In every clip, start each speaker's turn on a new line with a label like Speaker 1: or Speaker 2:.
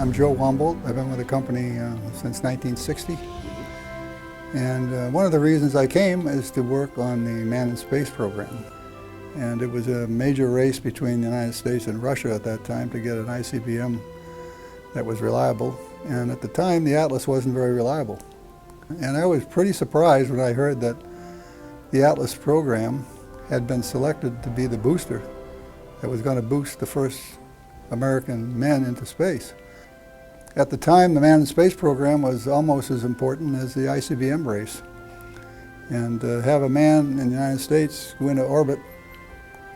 Speaker 1: I'm Joe Wambolt. I've been with the company since 1960. And one of the reasons I came is to work on the manned space program. And it was a major race between the United States and Russia at that time to get an ICBM that was reliable. And at the time, the Atlas wasn't very reliable. And I was pretty surprised when I heard that the Atlas program had been selected to be the booster that was going to boost the first American men into space. At the time, the manned space program was almost as important as the ICBM race. And to have a man in the United States go into orbit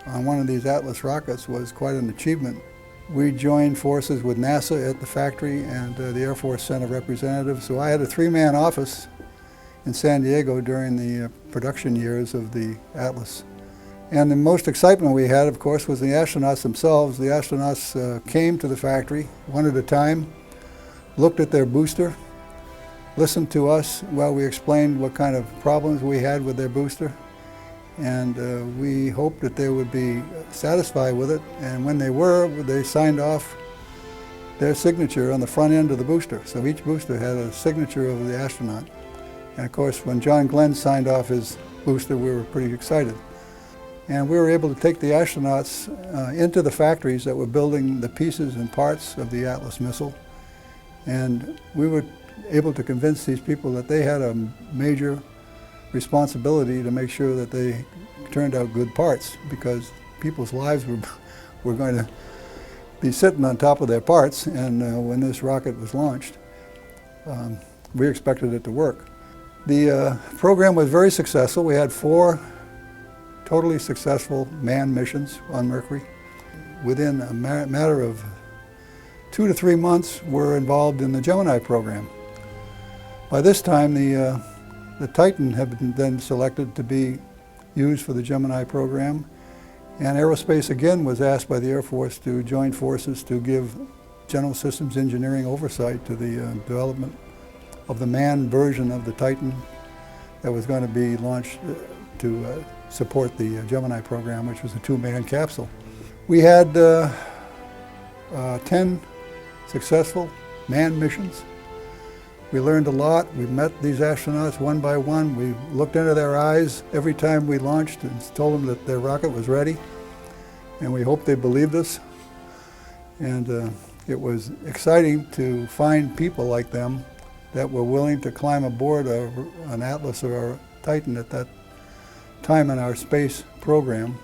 Speaker 1: on one of these Atlas rockets was quite an achievement. We joined forces with NASA at the factory, and the Air Force sent a representative. So I had a three-man office in San Diego during the production years of the Atlas. And the most excitement we had, of course, was the astronauts themselves. The astronauts came to the factory one at a time, looked at their booster, listened to us while we explained what kind of problems we had with their booster. And we hoped that they would be satisfied with it. And when they were, they signed off their signature on the front end of the booster. So each booster had a signature of the astronaut. And of course, when John Glenn signed off his booster, we were pretty excited. And we were able to take the astronauts into the factories that were building the pieces and parts of the Atlas missile. And we were able to convince these people that they had a major responsibility to make sure that they turned out good parts, because people's lives were going to be sitting on top of their parts. And when this rocket was launched, we expected it to work. The program was very successful. We had 4 totally successful manned missions on Mercury. Within a matter of 2 to 3 months, we're involved in the Gemini program. By this time, the Titan had been then selected to be used for the Gemini program, and Aerospace again was asked by the Air Force to join forces to give General Systems Engineering oversight to the development of the manned version of the Titan that was going to be launched to support the Gemini program, which was a 2-man capsule. We had 10 successful manned missions. We learned a lot. We met these astronauts one by one. We looked into their eyes every time we launched and told them that their rocket was ready. And we hoped they believed us. And it was exciting to find people like them that were willing to climb aboard an Atlas or a Titan at that time in our space program.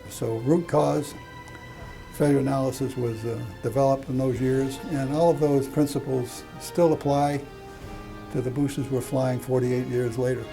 Speaker 1: So root cause failure analysis was developed in those years, and all of those principles still apply to the boosters we're flying 48 years later.